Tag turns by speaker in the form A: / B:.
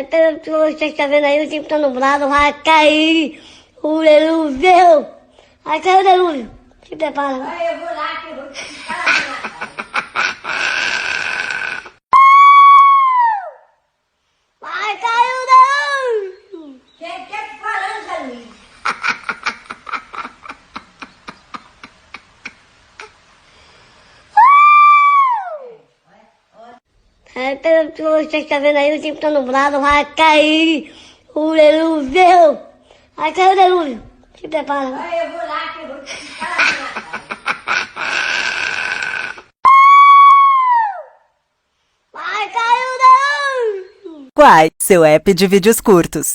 A: Você está vendo aí, o tempo tá nublado, vai cair o delúvio. Vai cair o delúvio. Se prepara.
B: Eu vou lá que eu vou te ficar.
A: Vai cair o delúvio.
B: Quem tá falando, Zé Luiz?
A: Você está vendo aí, o tempo tá nublado, vai cair o delúvio. Vai cair o delúvio. Se prepara.
B: Eu vou lá que eu vou te ficar.
A: Vai cair o delúvio.
C: Quai, seu app de vídeos curtos.